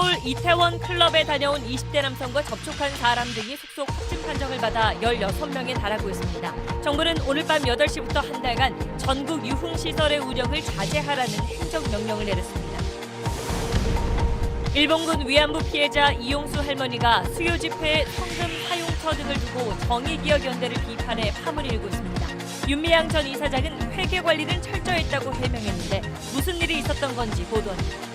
서울 이태원 클럽에 다녀온 20대 남성과 접촉한 사람 등이 속속 확진 판정을 받아 16명에 달하고 있습니다. 정부는 오늘 밤 8시부터 한 달간 전국 유흥시설의 운영을 자제하라는 행정명령을 내렸습니다. 일본군 위안부 피해자 이용수 할머니가 수요 집회에 성금 사용처 등을 두고 정의기억연대를 비판해 파문이 일고 있습니다. 윤미향 전 이사장은 회계 관리는 철저했다고 해명했는데 무슨 일이 있었던 건지 보도합니다.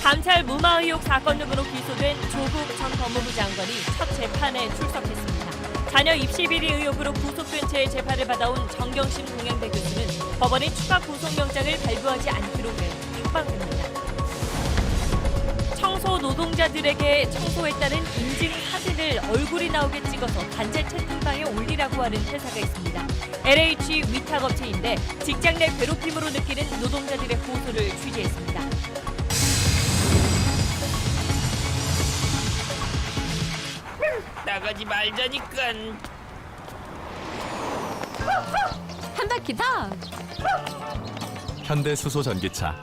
감찰 무마 의혹 사건 등으로 기소된 조국 전 법무부 장관이 첫 재판에 출석했습니다. 자녀 입시 비리 의혹으로 구속된 채 재판을 받아온 정경심 동양대 교수는 법원이 추가 구속영장을 발부하지 않기로 탁방합니다. 청소 노동자들에게 청소했다는 인증 사진을 얼굴이 나오게 찍어서 단체 채팅방에 올리라고 하는 회사가 있습니다. LH 위탁업체인데 직장 내 괴롭힘으로 느끼는 노동자들의 호소를 취재했습니다. 나가지 말자니까. 한 바퀴 더. 현대수소 전기차.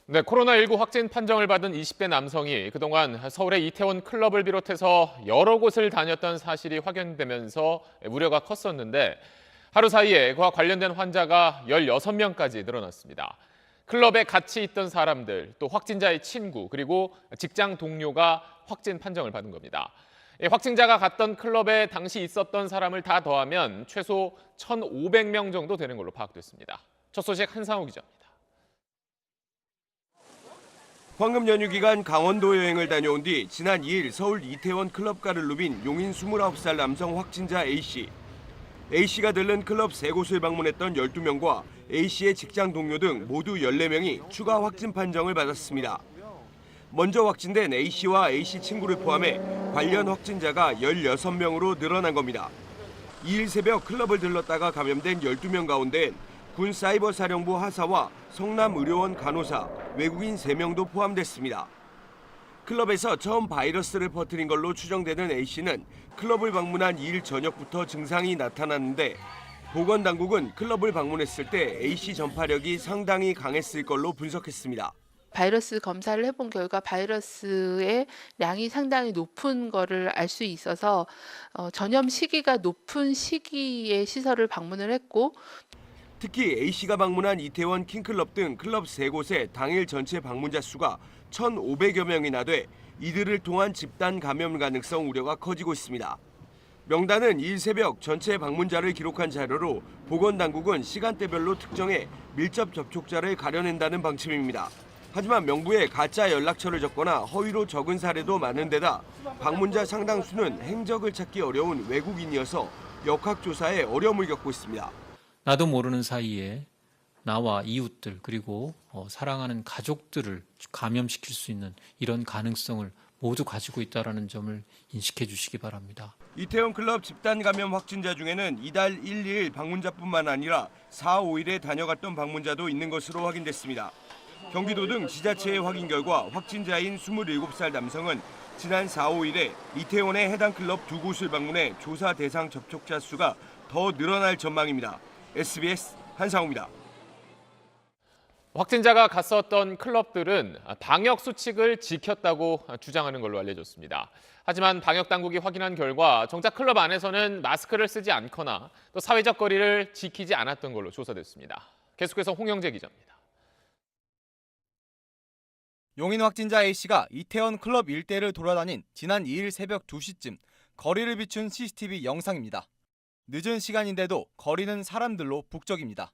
네, 코로나19 확진 판정을 받은 20대 남성이 그동안 서울의 이태원 클럽을 비롯해서 여러 곳을 다녔던 사실이 확인되면서 우려가 컸었는데 하루 사이에 그와 관련된 환자가 16명까지 늘어났습니다. 클럽에 같이 있던 사람들, 또 확진자의 친구, 그리고 직장 동료가 확진 판정을 받은 겁니다. 확진자가 갔던 클럽에 당시 있었던 사람을 다 더하면 최소 1,500명 정도 되는 걸로 파악됐습니다. 첫 소식 한상우 기자입니다. 황금 연휴 기간 강원도 여행을 다녀온 뒤 지난 2일 서울 이태원 클럽가를 누빈 용인 29살 남성 확진자 A씨. A씨가 들른 클럽 3곳을 방문했던 12명과 A씨의 직장 동료 등 모두 14명이 추가 확진 판정을 받았습니다. 먼저 확진된 A씨와 A씨 친구를 포함해 관련 확진자가 16명으로 늘어난 겁니다. 2일 새벽 클럽을 들렀다가 감염된 12명 가운데 군 사이버사령부 하사와 성남의료원 간호사, 외국인 3명도 포함됐습니다. 클럽에서 처음 바이러스를 퍼뜨린 걸로 추정되는 A씨는 클럽을 방문한 2일 저녁부터 증상이 나타났는데 보건당국은 클럽을 방문했을 때 A씨 전파력이 상당히 강했을 걸로 분석했습니다. 바이러스 검사를 해본 결과 바이러스의 양이 상당히 높은 거를 알 수 있어서 전염 시기가 높은 시기에 시설을 방문을 했고 특히 A씨가 방문한 이태원 킹클럽 등 클럽 3곳의 당일 전체 방문자 수가 1,500여 명이나 돼 이들을 통한 집단 감염 가능성 우려가 커지고 있습니다. 명단은 2일 새벽 전체 방문자를 기록한 자료로 보건당국은 시간대별로 특정해 밀접 접촉자를 가려낸다는 방침입니다. 하지만 명부에 가짜 연락처를 적거나 허위로 적은 사례도 많은 데다 방문자 상당수는 행적을 찾기 어려운 외국인이어서 역학조사에 어려움을 겪고 있습니다. 나도 모르는 사이에 나와 이웃들 그리고 사랑하는 가족들을 감염시킬 수 있는 이런 가능성을 모두 가지고 있다는 점을 인식해 주시기 바랍니다. 이태원 클럽 집단 감염 확진자 중에는 이달 1, 2일 방문자뿐만 아니라 4, 5일에 다녀갔던 방문자도 있는 것으로 확인됐습니다. 경기도 등 지자체의 확인 결과 확진자인 27살 남성은 지난 4, 5일에 이태원의 해당 클럽 2곳을 방문해 조사 대상 접촉자 수가 더 늘어날 전망입니다. SBS 한상우입니다. 확진자가 갔었던 클럽들은 방역 수칙을 지켰다고 주장하는 걸로 알려졌습니다. 하지만 방역 당국이 확인한 결과 정작 클럽 안에서는 마스크를 쓰지 않거나 또 사회적 거리를 지키지 않았던 걸로 조사됐습니다. 계속해서 홍영재 기자입니다. 용인 확진자 A씨가 이태원 클럽 일대를 돌아다닌 지난 2일 새벽 2시쯤 거리를 비춘 CCTV 영상입니다. 늦은 시간인데도 거리는 사람들로 북적입니다.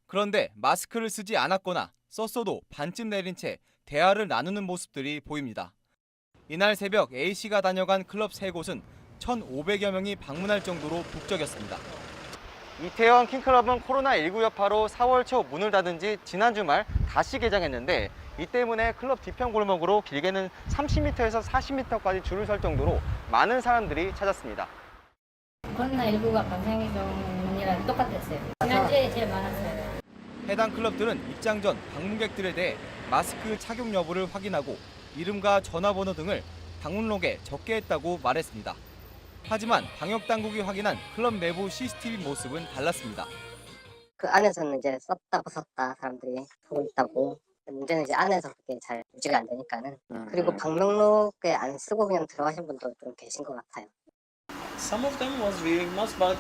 그런데 마스크를 쓰지 않았거나 썼어도 반쯤 내린 채 대화를 나누는 모습들이 보입니다. 이날 새벽 A씨가 다녀간 클럽 3곳은 1,500여 명이 방문할 정도로 북적였습니다. 이태원 킹클럽은 코로나19 여파로 4월 초 문을 닫은 지 지난 주말 다시 개장했는데 이 때문에 클럽 뒤편 골목으로 길게는 30m에서 40m까지 줄을 설 정도로 많은 사람들이 찾았습니다. 코로나19가 발생기 전이랑 똑같았어요. 지난주에 제일 많았어요. 해당 클럽들은 입장 전 방문객들에 대해 마스크 착용 여부를 확인하고 이름과 전화번호 등을 방문록에 적게 했다고 말했습니다. 하지만 방역당국이 확인한 클럽 내부 CCTV 모습은 달랐습니다. 그 안에서는 이제 썼다 벗었다 사람들이 보고 있다고 문제는 이제 안에서 그게 잘 유지가 안 되니까는. 그리고 방명록에 안 쓰고 그냥 들어가신 분도 좀 계신 것 같아요. Some of them was wearing mask, but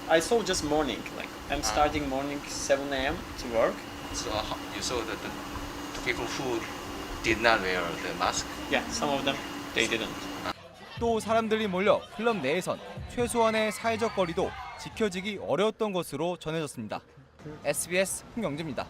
I saw just morning. Like I'm starting morning 7 a.m. to work. So you saw that the people who did not wear the mask? Yeah, some of them they didn't. 또 사람들이 몰려 클럽 내에선 최소한의 사회적 거리도 지켜지기 어려웠던 것으로 전해졌습니다. SBS 홍경재입니다.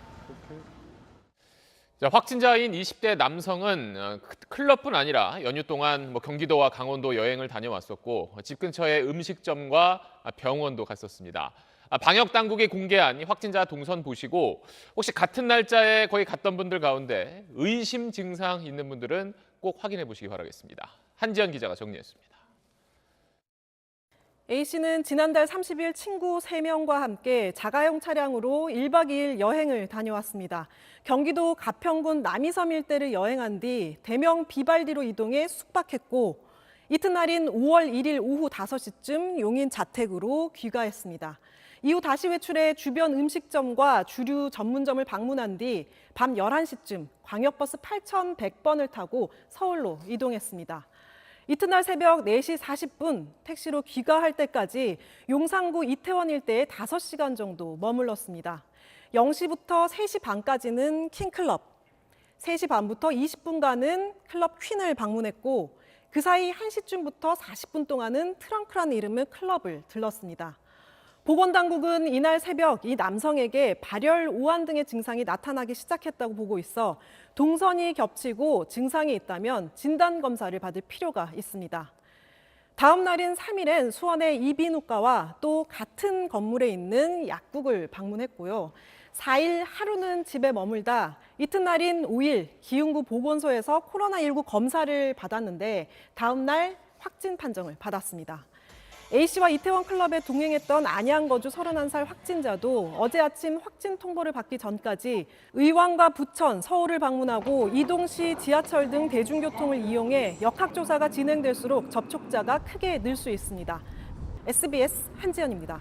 자, 확진자인 20대 남성은 클럽뿐 아니라 연휴 동안 경기도와 강원도 여행을 다녀왔었고 집 근처의 음식점과 병원도 갔었습니다. 방역 당국이 공개한 이 확진자 동선 보시고 혹시 같은 날짜에 거기 갔던 분들 가운데 의심 증상 있는 분들은 꼭 확인해 보시기 바라겠습니다. 한지연 기자가 정리했습니다. A씨는 지난달 30일 친구 3명과 함께 자가용 차량으로 1박 2일 여행을 다녀왔습니다. 경기도 가평군 남이섬 일대를 여행한 뒤 대명 비발디로 이동해 숙박했고 이튿날인 5월 1일 오후 5시쯤 용인 자택으로 귀가했습니다. 이후 다시 외출해 주변 음식점과 주류 전문점을 방문한 뒤 밤 11시쯤 광역버스 8100번을 타고 서울로 이동했습니다. 이튿날 새벽 4시 40분 택시로 귀가할 때까지 용산구 이태원 일대에 5시간 정도 머물렀습니다. 0시부터 3시 반까지는 킹클럽, 3시 반부터 20분간은 클럽 퀸을 방문했고 그 사이 1시쯤부터 40분 동안은 트렁크라는 이름의 클럽을 들렀습니다. 보건당국은 이날 새벽 이 남성에게 발열, 오한 등의 증상이 나타나기 시작했다고 보고 있어 동선이 겹치고 증상이 있다면 진단검사를 받을 필요가 있습니다. 다음 날인 3일엔 수원의 이비인후과와 또 같은 건물에 있는 약국을 방문했고요. 4일 하루는 집에 머물다 이튿날인 5일 기흥구 보건소에서 코로나19 검사를 받았는데 다음 날 확진 판정을 받았습니다. A씨와 이태원 클럽에 동행했던 안양 거주 31살 확진자도 어제 아침 확진 통보를 받기 전까지 의왕과 부천, 서울을 방문하고 이동 시 지하철 등 대중교통을 이용해 역학조사가 진행될수록 접촉자가 크게 늘 수 있습니다. SBS 한지연입니다.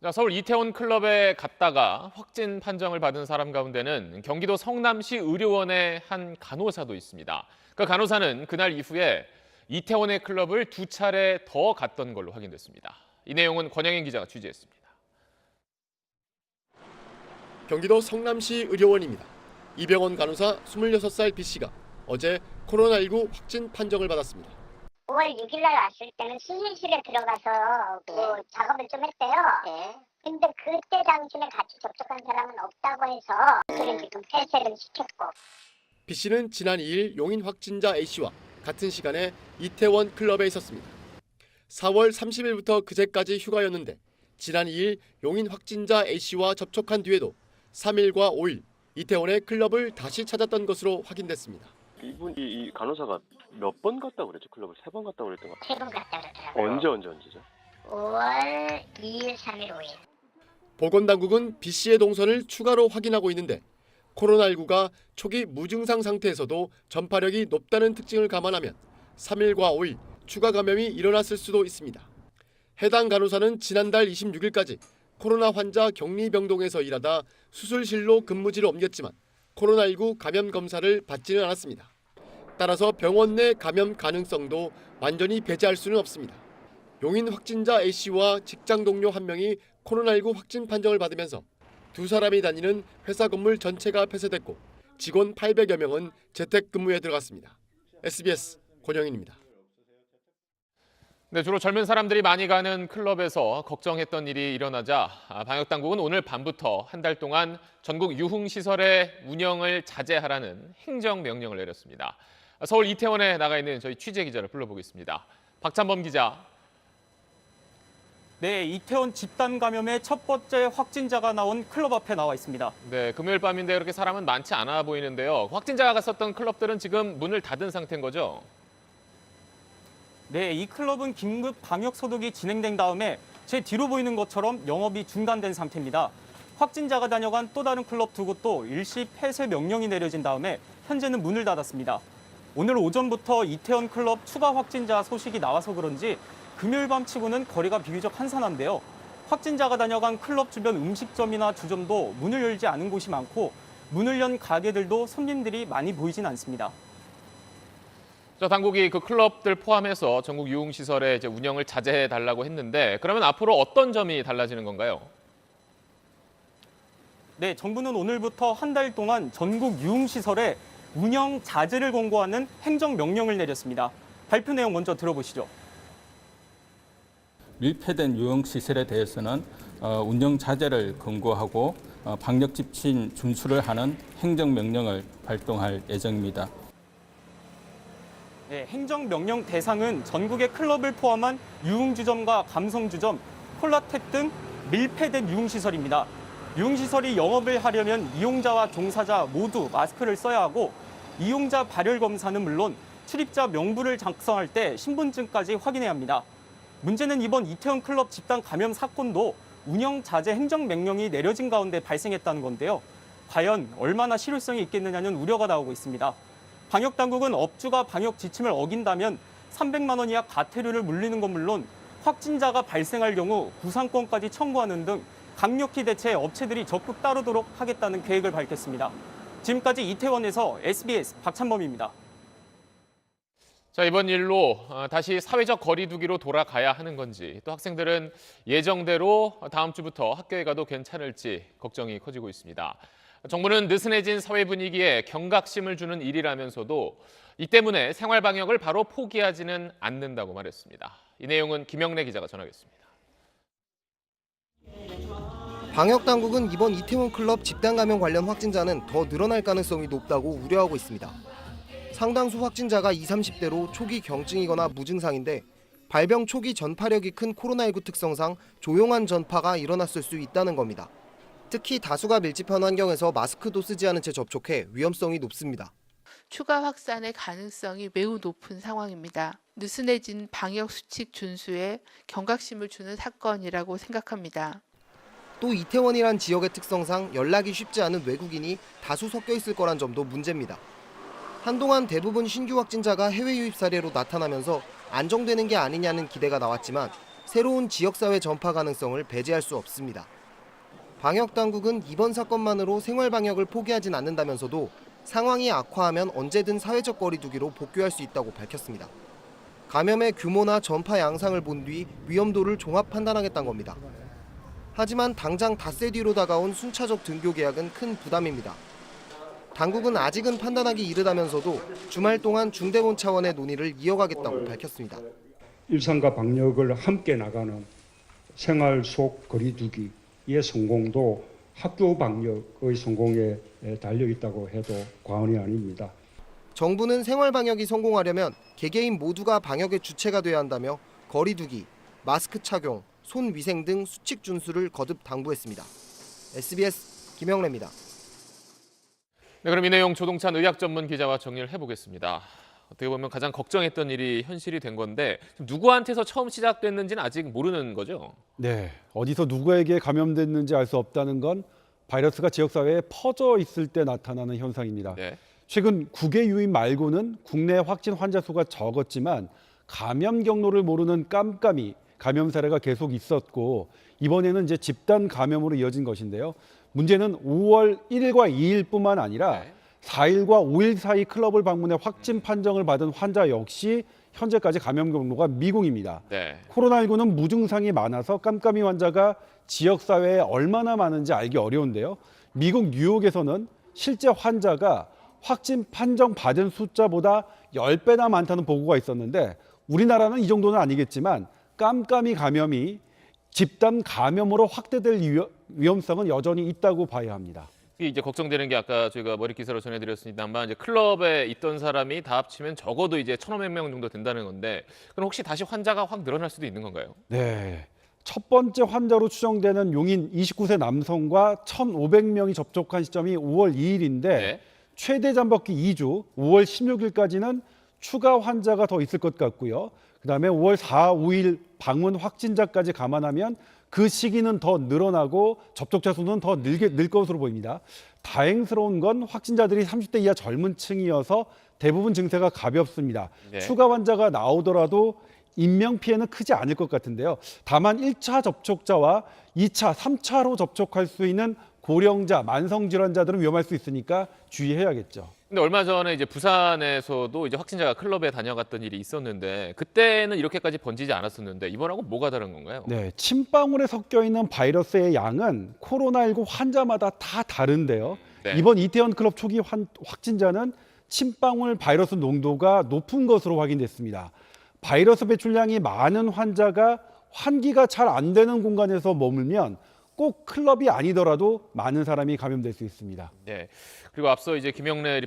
자, 서울 이태원 클럽에 갔다가 확진 판정을 받은 사람 가운데는 경기도 성남시 의료원의 한 간호사도 있습니다. 그 간호사는 그날 이후에 이태원의 클럽을 2차례 더 갔던 걸로 확인됐습니다. 이 내용은 권영인 기자가 취재했습니다. 경기도 성남시 의료원입니다. 이병헌 간호사 26살 B씨가 어제 코로나19 확진 판정을 받았습니다. 5월 6일 날 왔을 때는 수술실에 들어가서 그 작업을 좀 했대요. 근데 그때 당시에 같이 접촉한 사람은 없다고 해서 그를 지금 폐쇄를 시켰고. B씨는 지난 2일 용인 확진자 A씨와 같은 시간에 이태원 클럽에 있었습니다. 4월 30일부터 그제까지 휴가였는데 지난 2일 용인 확진자 A씨와 접촉한 뒤에도 3일과 5일 이태원의 클럽을 다시 찾았던 것으로 확인됐습니다. 이 간호사가 몇 번 갔다고 그랬죠? 클럽을 3번 갔다고 그랬던 것 같아요. 3번 갔다 그러더라고요. 언제죠? 5월 2일, 3일, 5일. 보건당국은 B씨의 동선을 추가로 확인하고 있는데 코로나19가 초기 무증상 상태에서도 전파력이 높다는 특징을 감안하면 3일과 5일 추가 감염이 일어났을 수도 있습니다. 해당 간호사는 지난달 26일까지 코로나 환자 격리병동에서 일하다 수술실로 근무지를 옮겼지만 코로나19 감염 검사를 받지는 않았습니다. 따라서 병원 내 감염 가능성도 완전히 배제할 수는 없습니다. 용인 확진자 A씨와 직장 동료 1명이 코로나19 확진 판정을 받으면서 2사람이 다니는 회사 건물 전체가 폐쇄됐고 직원 800여 명은 재택근무에 들어갔습니다. SBS 권영인입니다. 네, 주로 젊은 사람들이 많이 가는 클럽에서 걱정했던 일이 일어나자 방역당국은 오늘 밤부터 한 달 동안 전국 유흥시설의 운영을 자제하라는 행정명령을 내렸습니다. 서울 이태원에 나가 있는 저희 취재기자를 불러보겠습니다. 박찬범 기자. 네, 이태원 집단 감염의 첫 번째 확진자가 나온 클럽 앞에 나와 있습니다. 네, 금요일 밤인데 그렇게 사람은 많지 않아 보이는데요. 확진자가 갔었던 클럽들은 지금 문을 닫은 상태인 거죠? 네, 이 클럽은 긴급 방역 소독이 진행된 다음에 제 뒤로 보이는 것처럼 영업이 중단된 상태입니다. 확진자가 다녀간 또 다른 클럽 2곳도 일시 폐쇄 명령이 내려진 다음에 현재는 문을 닫았습니다. 오늘 오전부터 이태원 클럽 추가 확진자 소식이 나와서 그런지 금요일 밤 치고는 거리가 비교적 한산한데요. 확진자가 다녀간 클럽 주변 음식점이나 주점도 문을 열지 않은 곳이 많고 문을 연 가게들도 손님들이 많이 보이진 않습니다. 자, 당국이 그 클럽들 포함해서 전국 유흥시설의 이제 운영을 자제해 달라고 했는데 그러면 앞으로 어떤 점이 달라지는 건가요? 네, 정부는 오늘부터 한 달 동안 전국 유흥시설에 운영 자제를 권고하는 행정명령을 내렸습니다. 발표 내용 먼저 들어보시죠. 밀폐된 유흥시설에 대해서는 운영 자제를 권고하고 방역 지침 준수를 하는 행정명령을 발동할 예정입니다. 네, 행정명령 대상은 전국의 클럽을 포함한 유흥주점과 감성주점, 콜라텍 등 밀폐된 유흥시설입니다. 유흥시설이 영업을 하려면 이용자와 종사자 모두 마스크를 써야 하고 이용자 발열 검사는 물론 출입자 명부를 작성할 때 신분증까지 확인해야 합니다. 문제는 이번 이태원 클럽 집단 감염 사건도 운영 자제 행정명령이 내려진 가운데 발생했다는 건데요. 과연 얼마나 실효성이 있겠느냐는 우려가 나오고 있습니다. 방역당국은 업주가 방역 지침을 어긴다면 300만 원 이하 과태료를 물리는 건 물론 확진자가 발생할 경우 구상권까지 청구하는 등 강력히 대처해 업체들이 적극 따르도록 하겠다는 계획을 밝혔습니다. 지금까지 이태원에서 SBS 박찬범입니다. 자, 이번 일로 다시 사회적 거리 두기로 돌아가야 하는 건지 또 학생들은 예정대로 다음 주부터 학교에 가도 괜찮을지 걱정이 커지고 있습니다. 정부는 느슨해진 사회 분위기에 경각심을 주는 일이라면서도 이 때문에 생활 방역을 바로 포기하지는 않는다고 말했습니다. 이 내용은 김영래 기자가 전하겠습니다. 방역당국은 이번 이태원 클럽 집단 감염 관련 확진자는 더 늘어날 가능성이 높다고 우려하고 있습니다. 상당수 확진자가 20, 30대로 초기 경증이거나 무증상인데 발병 초기 전파력이 큰 코로나19 특성상 조용한 전파가 일어났을 수 있다는 겁니다. 특히 다수가 밀집한 환경에서 마스크도 쓰지 않은 채 접촉해 위험성이 높습니다. 추가 확산의 가능성이 매우 높은 상황입니다. 느슨해진 방역 수칙 준수에 경각심을 주는 사건이라고 생각합니다. 또 이태원이란 지역의 특성상 연락이 쉽지 않은 외국인이 다수 섞여 있을 거란 점도 문제입니다. 한동안 대부분 신규 확진자가 해외 유입 사례로 나타나면서 안정되는 게 아니냐는 기대가 나왔지만 새로운 지역사회 전파 가능성을 배제할 수 없습니다. 방역당국은 이번 사건만으로 생활 방역을 포기하진 않는다면서도 상황이 악화하면 언제든 사회적 거리 두기로 복귀할 수 있다고 밝혔습니다. 감염의 규모나 전파 양상을 본 뒤 위험도를 종합 판단하겠다는 겁니다. 하지만 당장 닷새 뒤로 다가온 순차적 등교 계약은 큰 부담입니다. 당국은 아직은 판단하기 이르다면서도 주말 동안 중대본 차원의 논의를 이어가겠다고 밝혔습니다. 일상과 방역을 함께 나가는 생활 속 거리 두기의 성공도 학교 방역의 성공에 달려있다고 해도 과언이 아닙니다. 정부는 생활 방역이 성공하려면 개개인 모두가 방역의 주체가 돼야 한다며 거리 두기, 마스크 착용, 손 위생 등 수칙 준수를 거듭 당부했습니다. SBS 김영래입니다. 네, 그럼 이 내용 조동찬 의학 전문 기자와 정리를 해보겠습니다. 어떻게 보면 가장 걱정했던 일이 현실이 된 건데 누구한테서 처음 시작됐는지는 아직 모르는 거죠? 네, 어디서 누구에게 감염됐는지 알 수 없다는 건 바이러스가 지역사회에 퍼져 있을 때 나타나는 현상입니다. 네. 최근 국외 유입 말고는 국내 확진 환자 수가 적었지만 감염 경로를 모르는 깜깜이 감염 사례가 계속 있었고 이번에는 이제 집단 감염으로 이어진 것인데요. 문제는 5월 1일과 2일뿐만 아니라 4일과 5일 사이 클럽을 방문해 확진 판정을 받은 환자 역시 현재까지 감염 경로가 미궁입니다. 네. 코로나19는 무증상이 많아서 깜깜이 환자가 지역사회에 얼마나 많은지 알기 어려운데요. 미국 뉴욕에서는 실제 환자가 확진 판정 받은 숫자보다 10배나 많다는 보고가 있었는데 우리나라는 이 정도는 아니겠지만 깜깜이 감염이 집단 감염으로 확대될 위험성은 여전히 있다고 봐야 합니다. 이제 걱정되는 게 아까 저희가 머릿 기사로 전해드렸습니다만 이제 클럽에 있던 사람이 다 합치면 적어도 이제 1,500명 정도 된다는 건데 그럼 혹시 다시 환자가 확 늘어날 수도 있는 건가요? 네. 첫 번째 환자로 추정되는 용인 29세 남성과 1,500명이 접촉한 시점이 5월 2일인데 네. 최대 잠복기 2주 5월 16일까지는 추가 환자가 더 있을 것 같고요. 그다음에 5월 4, 5일 방문 확진자까지 감안하면 그 시기는 더 늘어나고 접촉자 수는 더 늘 것으로 보입니다. 다행스러운 건 확진자들이 30대 이하 젊은 층이어서 대부분 증세가 가볍습니다. 네. 추가 환자가 나오더라도 인명피해는 크지 않을 것 같은데요. 다만 1차 접촉자와 2차, 3차로 접촉할 수 있는 고령자, 만성질환자들은 위험할 수 있으니까 주의해야겠죠. 근데 얼마 전에 이제 부산에서도 이제 확진자가 클럽에 다녀갔던 일이 있었는데 그때는 이렇게까지 번지지 않았었는데 이번하고 뭐가 다른 건가요? 네, 침방울에 섞여 있는 바이러스의 양은 코로나19 환자마다 다 다른데요. 네. 이번 이태원 클럽 초기 확진자는 침방울 바이러스 농도가 높은 것으로 확인됐습니다. 바이러스 배출량이 많은 환자가 환기가 잘 안 되는 공간에서 머물면 꼭 클럽이 아니더라도 많은 사람이 감염될 수 있습니다. 네. 그리고 앞서 이제 김영래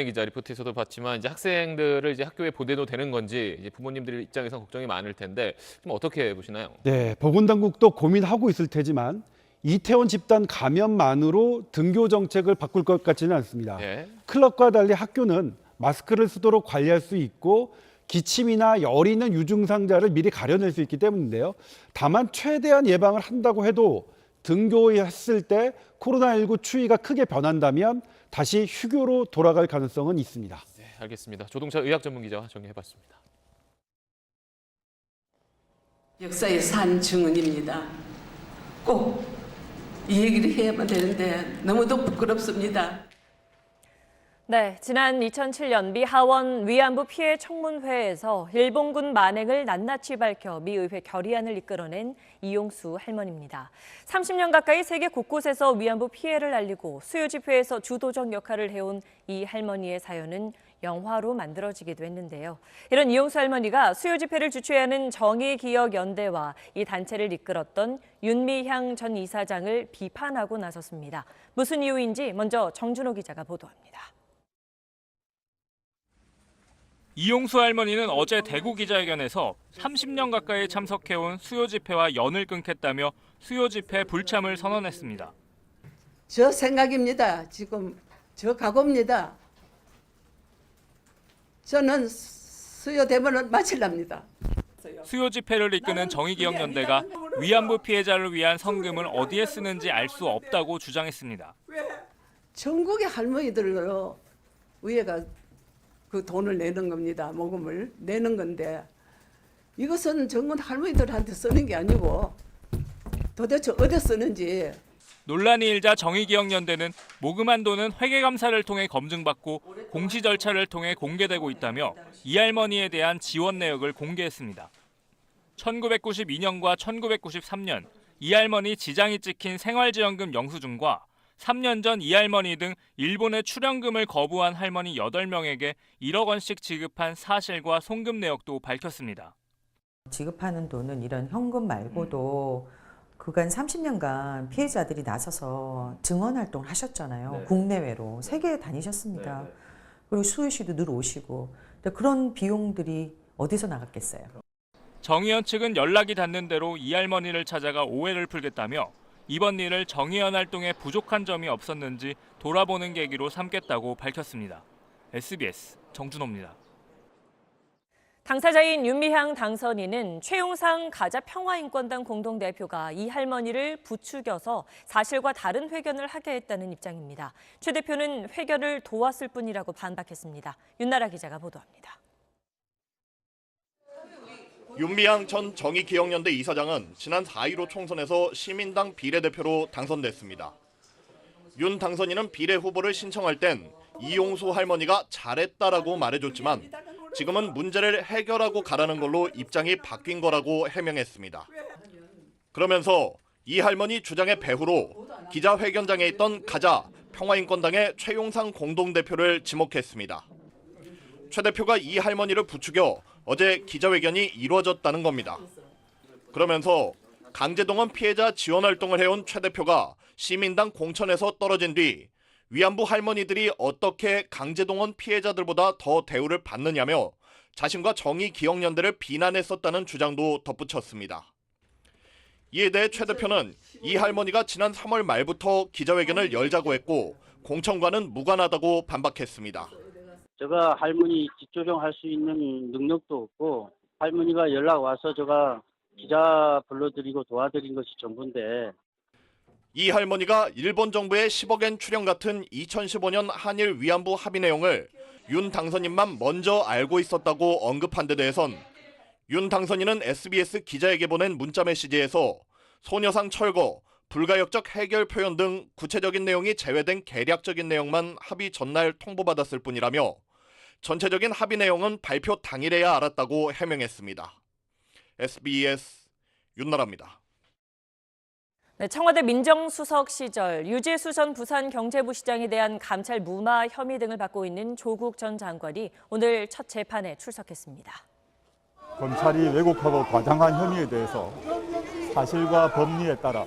기자 리포트에서도 봤지만 이제 학생들을 이제 학교에 보내도 되는 건지 이제 부모님들 입장에서 걱정이 많을 텐데 좀 어떻게 보시나요? 네, 보건당국도 고민하고 있을 테지만 이태원 집단 감염만으로 등교 정책을 바꿀 것 같지는 않습니다. 네. 클럽과 달리 학교는 마스크를 쓰도록 관리할 수 있고 기침이나 열이 있는 유증상자를 미리 가려낼 수 있기 때문인데요. 다만 최대한 예방을 한다고 해도 등교했을 때 코로나19 추이가 크게 변한다면 다시 휴교로 돌아갈 가능성은 있습니다. 네, 알겠습니다. 조동차 의학 전문 기자와 정리해봤습니다. 역사에서 한 증언입니다. 꼭 이 얘기를 해야만 되는데 너무도 부끄럽습니다. 네, 지난 2007년 미 하원 위안부 피해 청문회에서 일본군 만행을 낱낱이 밝혀 미 의회 결의안을 이끌어낸 이용수 할머니입니다. 30년 가까이 세계 곳곳에서 위안부 피해를 알리고 수요 집회에서 주도적 역할을 해온 이 할머니의 사연은 영화로 만들어지기도 했는데요. 이런 이용수 할머니가 수요 집회를 주최하는 정의기억연대와 이 단체를 이끌었던 윤미향 전 이사장을 비판하고 나섰습니다. 무슨 이유인지 먼저 정준호 기자가 보도합니다. 이용수 할머니는 어제 대구 기자회견에서 30년 가까이 참석해온 수요 집회와 연을 끊겠다며 수요 집회 불참을 선언했습니다. 저 생각입니다. 지금 저 각오입니다. 저는 수요 대본을 마치랍니다. 수요 집회를 이끄는 정의기억연대가 위안부 피해자를 위한 성금을 어디에 쓰는지 알 수 없다고 주장했습니다. 전국의 할머니들로 위에가 그 돈을 내는 겁니다. 모금을 내는 건데 이것은 전국 할머니들한테 쓰는 게 아니고 도대체 어디에 쓰는지. 논란이 일자 정의기억연대는 모금한 돈은 회계감사를 통해 검증받고 공시 절차를 통해 공개되고 있다며 이 할머니에 대한 지원 내역을 공개했습니다. 1992년과 1993년 이 할머니 지장이 찍힌 생활지원금 영수증과 3년 전 이 할머니 등 일본의 출연금을 거부한 할머니 8명에게 1억 원씩 지급한 사실과 송금 내역도 밝혔습니다. 지급하는 돈은 이런 현금 말고도 그간 30년간 피해자들이 나서서 증언 활동을 하셨잖아요. 네. 국내외로 세계에 다니셨습니다. 네. 그리고 수요 씨도 늘 오시고 그런 비용들이 어디서 나갔겠어요. 정의연 측은 연락이 닿는 대로 이 할머니를 찾아가 오해를 풀겠다며 이번 일을 정의연 활동에 부족한 점이 없었는지 돌아보는 계기로 삼겠다고 밝혔습니다. SBS 정준호입니다. 당사자인 윤미향 당선인은 최용상 가자평화인권당 공동대표가 이 할머니를 부추겨서 사실과 다른 회견을 하게 했다는 입장입니다. 최 대표는 회견을 도왔을 뿐이라고 반박했습니다. 윤나라 기자가 보도합니다. 윤미향 전 정의기억연대 이사장은 지난 4.15 총선에서 시민당 비례대표로 당선됐습니다. 윤 당선인은 비례 후보를 신청할 땐 이용수 할머니가 잘했다라고 말해줬지만 지금은 문제를 해결하고 가라는 걸로 입장이 바뀐 거라고 해명했습니다. 그러면서 이 할머니 주장의 배후로 기자회견장에 있던 가자 평화인권당의 최용상 공동대표를 지목했습니다. 최 대표가 이 할머니를 부추겨 어제 기자회견이 이루어졌다는 겁니다. 그러면서 강제동원 피해자 지원 활동을 해온 최 대표가 시민당 공천에서 떨어진 뒤 위안부 할머니들이 어떻게 강제동원 피해자들보다 더 대우를 받느냐며 자신과 정의기억연대를 비난했었다는 주장도 덧붙였습니다. 이에 대해 최 대표는 이 할머니가 지난 3월 말부터 기자회견을 열자고 했고 공천과는 무관하다고 반박했습니다. 제가 할머니 뒷조정할 수 있는 능력도 없고 할머니가 연락 와서 제가 기자 불러드리고 도와드린 것이 전부인데 이 할머니가 일본 정부의 10억엔 출연 같은 2015년 한일 위안부 합의 내용을 윤 당선인만 먼저 알고 있었다고 언급한 데 대해선 윤 당선인은 SBS 기자에게 보낸 문자 메시지에서 소녀상 철거, 불가역적 해결 표현 등 구체적인 내용이 제외된 개략적인 내용만 합의 전날 통보받았을 뿐이라며 전체적인 합의 내용은 발표 당일에야 알았다고 해명했습니다. SBS 윤나라입니다. 네, 청와대 민정수석 시절 유재수 전 부산경제부 시장에 대한 감찰 무마 혐의 등을 받고 있는 조국 전 장관이 오늘 첫 재판에 출석했습니다. 검찰이 왜곡하고 과장한 혐의에 대해서 사실과 법리에 따라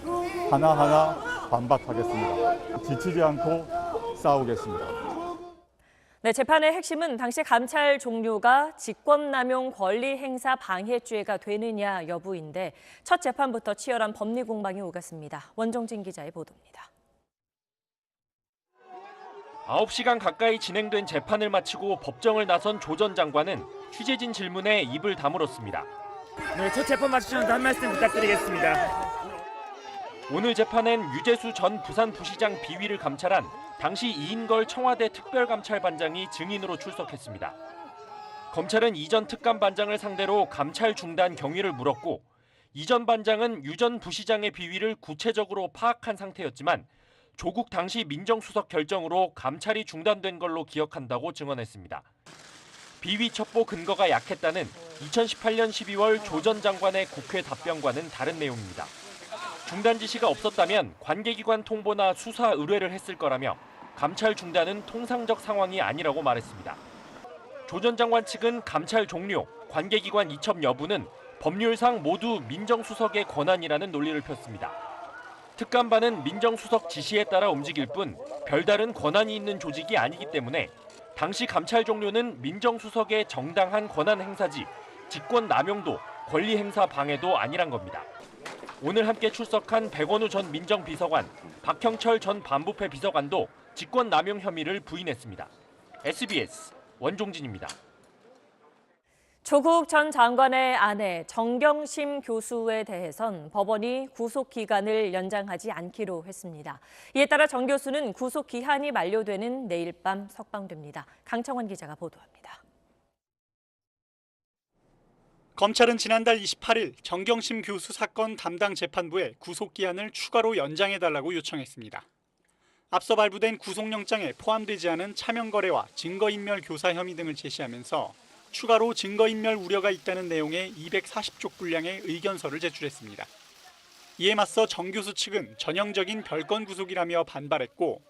하나하나 반박하겠습니다. 지치지 않고 싸우겠습니다. 네, 재판의 핵심은 당시 감찰 종료가 직권남용 권리행사 방해죄가 되느냐 여부인데 첫 재판부터 치열한 법리 공방이 오갔습니다. 원종진 기자의 보도입니다. 9시간 가까이 진행된 재판을 마치고 법정을 나선 조 전 장관은 취재진 질문에 입을 다물었습니다. 네, 첫 재판 마치셨는데 한 말씀 부탁드리겠습니다. 오늘 재판엔 유재수 전 부산부시장 비위를 감찰한 당시 이인걸 청와대 특별감찰반장이 증인으로 출석했습니다. 검찰은 이전 특감반장을 상대로 감찰 중단 경위를 물었고 이전 반장은 유 전 부시장의 비위를 구체적으로 파악한 상태였지만 조국 당시 민정수석 결정으로 감찰이 중단된 걸로 기억한다고 증언했습니다. 비위 첩보 근거가 약했다는 2018년 12월 조 전 장관의 국회 답변과는 다른 내용입니다. 중단 지시가 없었다면 관계기관 통보나 수사 의뢰를 했을 거라며 감찰 중단은 통상적 상황이 아니라고 말했습니다. 조 전 장관 측은 감찰 종료, 관계기관 이첩 여부는 법률상 모두 민정수석의 권한이라는 논리를 폈습니다. 특감반은 민정수석 지시에 따라 움직일 뿐 별다른 권한이 있는 조직이 아니기 때문에 당시 감찰 종료는 민정수석의 정당한 권한 행사지 직권 남용도 권리 행사 방해도 아니란 겁니다. 오늘 함께 출석한 백원우 전 민정비서관, 박형철 전 반부패 비서관도 직권 남용 혐의를 부인했습니다. SBS 원종진입니다. 조국 전 장관의 아내 정경심 교수에 대해선 법원이 구속 기간을 연장하지 않기로 했습니다. 이에 따라 정 교수는 구속 기한이 만료되는 내일 밤 석방됩니다. 강청원 기자가 보도합니다. 검찰은 지난달 28일 정경심 교수 사건 담당 재판부에 구속기한을 추가로 연장해달라고 요청했습니다. 앞서 발부된 구속영장에 포함되지 않은 차명거래와 증거인멸 교사 혐의 등을 제시하면서 추가로 증거인멸 우려가 있다는 내용의 240쪽 분량의 의견서를 제출했습니다. 이에 맞서 정 교수 측은 전형적인 별건 구속이라며 반발했고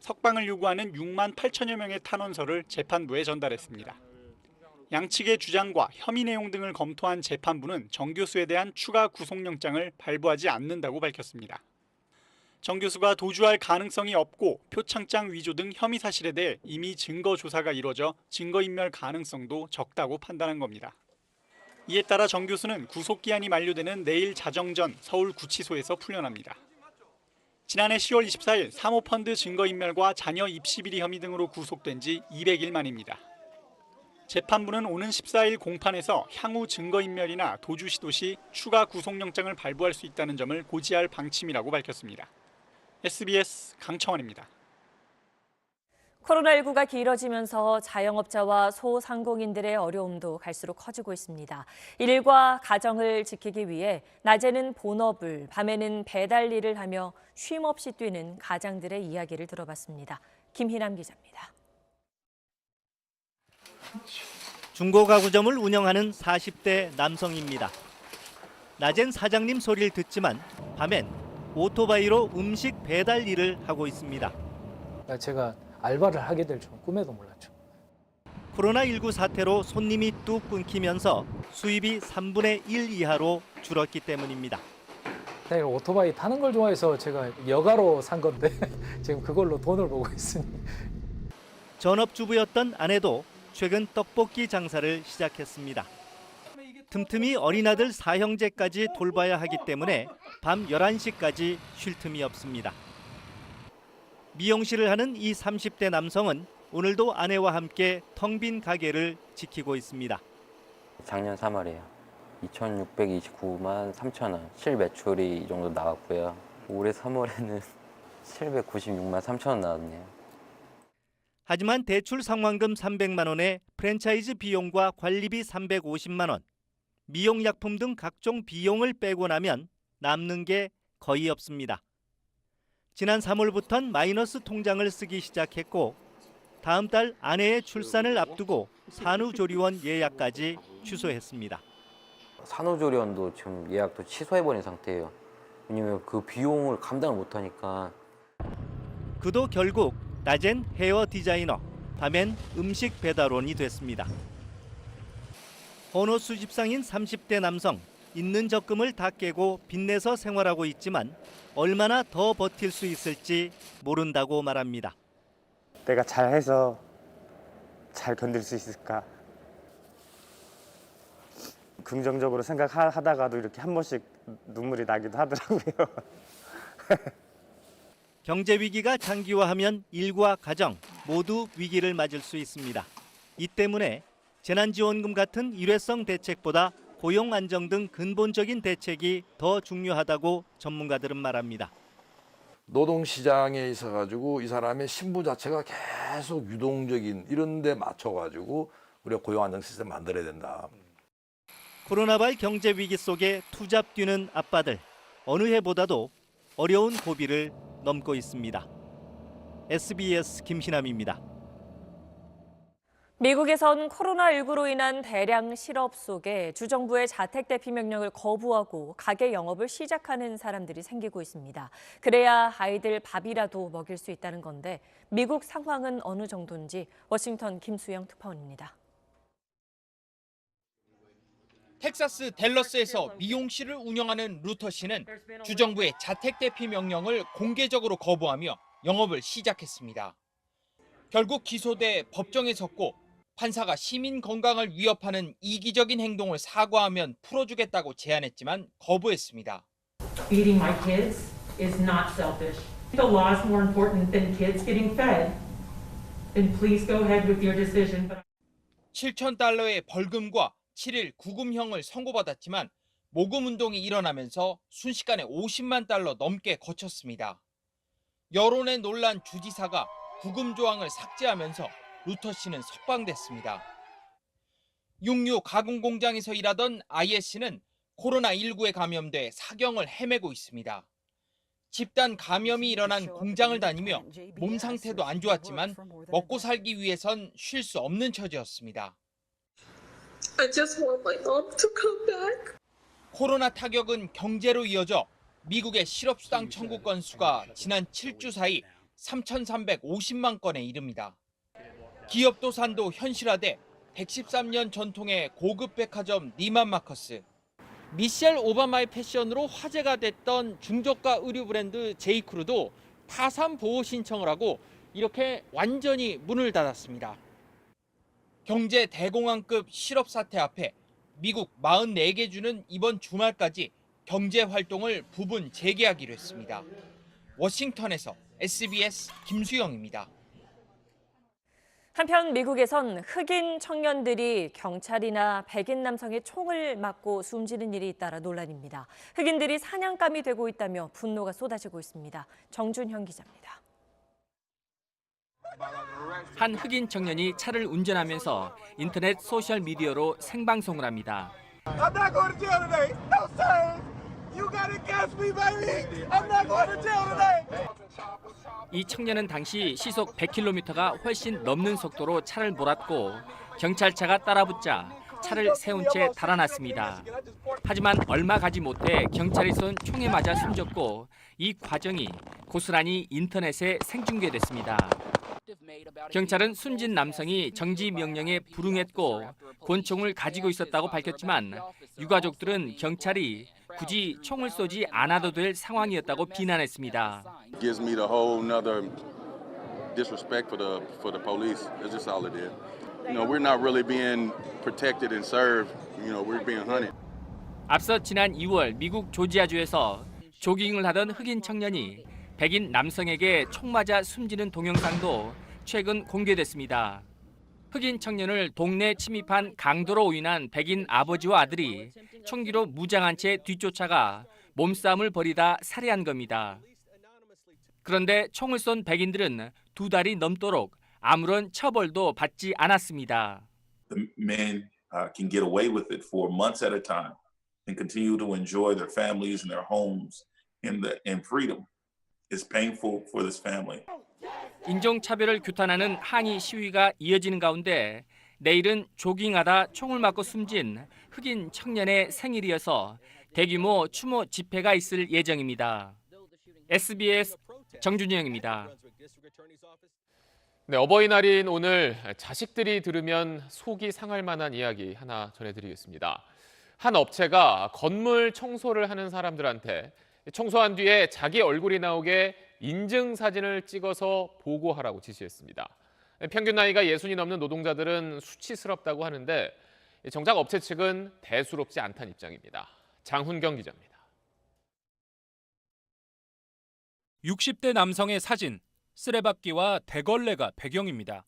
석방을 요구하는 6만 8천여 명의 탄원서를 재판부에 전달했습니다. 양측의 주장과 혐의 내용 등을 검토한 재판부는 정 교수에 대한 추가 구속영장을 발부하지 않는다고 밝혔습니다. 정 교수가 도주할 가능성이 없고 표창장 위조 등 혐의 사실에 대해 이미 증거 조사가 이뤄져 증거인멸 가능성도 적다고 판단한 겁니다. 이에 따라 정 교수는 구속기한이 만료되는 내일 자정 전 서울구치소에서 풀려납니다. 지난해 10월 24일 사모펀드 증거인멸과 자녀 입시비리 혐의 등으로 구속된 지 200일 만입니다. 재판부는 오는 14일 공판에서 향후 증거인멸이나 도주 시도 시 추가 구속영장을 발부할 수 있다는 점을 고지할 방침이라고 밝혔습니다. SBS 강청원입니다. 코로나19가 길어지면서 자영업자와 소상공인들의 어려움도 갈수록 커지고 있습니다. 일과 가정을 지키기 위해 낮에는 본업을, 밤에는 배달 일을 하며 쉼없이 뛰는 가장들의 이야기를 들어봤습니다. 김희남 기자입니다. 중고가구점을 운영하는 40대 남성입니다. 낮엔 사장님 소리를 듣지만 밤엔 오토바이로 음식 배달 일을 하고 있습니다. 제가 알바를 하게 될 줄은 꿈에도 몰랐죠. 코로나19 사태로 손님이 뚝 끊기면서 수입이 3분의 1 이하로 줄었기 때문입니다. 제가 오토바이 타는 걸 좋아해서 제가 여가로 산 건데 지금 그걸로 돈을 벌고 있으니. 전업주부였던 아내도 최근 떡볶이 장사를 시작했습니다. 틈틈이 어린아들 4형제까지 돌봐야 하기 때문에 밤 11시까지 쉴 틈이 없습니다. 미용실을 하는 이 30대 남성은 오늘도 아내와 함께 텅 빈 가게를 지키고 있습니다. 작년 3월에요. 2,629만 3천 원 실매출이 이 정도 나왔고요. 올해 3월에는 796만 3천 원 나왔네요. 하지만 대출 상환금 300만 원에 프랜차이즈 비용과 관리비 350만 원, 미용약품 등 각종 비용을 빼고 나면 남는 게 거의 없습니다. 지난 3월부턴 마이너스 통장을 쓰기 시작했고 다음 달 아내의 출산을 앞두고 산후조리원 예약까지 취소했습니다. 산후조리원도 지금 예약도 취소해버린 상태예요. 왜냐면 그 비용을 감당을 못하니까. 그도 결국 낮엔 헤어 디자이너, 밤엔 음식 배달원이 됐습니다. 번호 수집상인 30대 남성, 있는 적금을 다 깨고 빚내서 생활하고 있지만 얼마나 더 버틸 수 있을지 모른다고 말합니다. 내가 잘해서 잘 견딜 수 있을까? 긍정적으로 생각하다가도 이렇게 한 번씩 눈물이 나기도 하더라고요. 경제 위기가 장기화하면 일과 가정 모두 위기를 맞을 수 있습니다. 이 때문에 재난지원금 같은 일회성 대책보다 고용 안정 등 근본적인 대책이 더 중요하다고 전문가들은 말합니다. 노동시장에 있어가지고 이 사람의 신분 자체가 계속 유동적인 이런 데 맞춰가지고 우리가 고용 안정 시스템 만들어야 된다. 코로나발 경제 위기 속에 투잡 뛰는 아빠들, 어느 해보다도 어려운 고비를 넘고 있습니다. SBS 김신함입니다. 미국에선 코로나19로 인한 대량 실업 속에 주정부의 자택 대피 명령을 거부하고 가게 영업을 시작하는 사람들이 생기고 있습니다. 그래야 아이들 밥이라도 먹일 수 있다는 건데 미국 상황은 어느 정도인지 워싱턴 김수영 특파원입니다. 텍사스 댈러스에서 미용실을 운영하는 루터 씨는 주정부의 자택 대피 명령을 공개적으로 거부하며 영업을 시작했습니다. 결국 기소돼 법정에 섰고 판사가 시민 건강을 위협하는 이기적인 행동을 사과하면 풀어주겠다고 제안했지만 거부했습니다. Feeding my kids is not selfish. The law is more important than kids getting fed. Then please go ahead with your decision. $7,000의 벌금과 7일 구금형을 선고받았지만 모금 운동이 일어나면서 순식간에 $500,000 넘게 거쳤습니다. 여론에 놀란 주지사가 구금 조항을 삭제하면서 루터 씨는 석방됐습니다. 육류 가공 공장에서 일하던 아예 씨는 코로나19에 감염돼 사경을 헤매고 있습니다. 집단 감염이 일어난 공장을 다니며 몸 상태도 안 좋았지만 먹고 살기 위해선 쉴 수 없는 처지였습니다. I just want my mom to come back. 코로나 타격은 경제로 이어져 미국의 실업수당 청구 건수가 지난 7주 사이 3,350만 건에 이릅니다. 기업 도산도 현실화돼 113년 전통의 고급 백화점 니만 마커스, 미셸 오바마의 패션으로 화제가 됐던 중저가 의류 브랜드 제이크루도 파산 보호 신청을 하고 이렇게 완전히 문을 닫았습니다. 경제 대공황급 실업 사태 앞에 미국 44개 주는 이번 주말까지 경제 활동을 부분 재개하기로 했습니다. 워싱턴에서 SBS 김수영입니다. 한편 미국에선 흑인 청년들이 경찰이나 백인 남성의 총을 맞고 숨지는 일이 잇따라 논란입니다. 흑인들이 사냥감이 되고 있다며 분노가 쏟아지고 있습니다. 정준현 기자입니다. 한 흑인 청년이 차를 운전하면서 인터넷 소셜 미디어로 생방송을 합니다. I'm not going to jail today. No sir. You gotta gas me, baby. I'm not going to jail today. 이 청년은 당시 시속 100km가 훨씬 넘는 속도로 차를 몰았고 경찰차가 따라붙자 차를 세운 채 달아났습니다. 하지만 얼마 가지 못해 경찰이 쏜 총에 맞아 숨졌고 이 과정이 고스란히 인터넷에 생중계됐습니다. 경찰은 숨진 남성이 정지 명령에 불응했고 권총을 가지고 있었다고 밝혔지만 유가족들은 경찰이 굳이 총을 쏘지 않아도 될 상황이었다고 비난했습니다. Gives me the whole another disrespect for the police. That's just all it is. You know, we're not really being protected and served. You know, we're being hunted. 앞서 지난 2월 미국 조지아주에서 조깅을 하던 흑인 청년이 백인 남성에게 총 맞아 숨지는 동영상도 최근 공개됐습니다. 흑인 청년을 동네 침입한 강도로 오인한 백인 아버지와 아들이 총기로 무장한 채 뒤쫓아가 몸싸움을 벌이다 살해한 겁니다. 그런데 총을 쏜 백인들은 2달이 넘도록 아무런 처벌도 받지 않았습니다. The men can get away with it for months at a time and continue to enjoy their families and their homes in freedom. It's painful for this family. 인종차별을 규탄하는 항의 시위가 이어지는 가운데 내일은 조깅하다 총을 맞고 숨진 흑인 청년의 생일이어서 대규모 추모 집회가 있을 예정입니다. SBS 정준영입니다. 네, 어버이날인 오늘 자식들이 들으면 속이 상할 만한 이야기 하나 전해드리겠습니다. 한 업체가 건물 청소를 하는 사람들한테 청소한 뒤에 자기 얼굴이 나오게 인증사진을 찍어서 보고하라고 지시했습니다. 평균 나이가 60이 넘는 노동자들은 수치스럽다고 하는데 정작 업체 측은 대수롭지 않다는 입장입니다. 장훈경 기자입니다. 60대 남성의 사진, 쓰레받기와 대걸레가 배경입니다.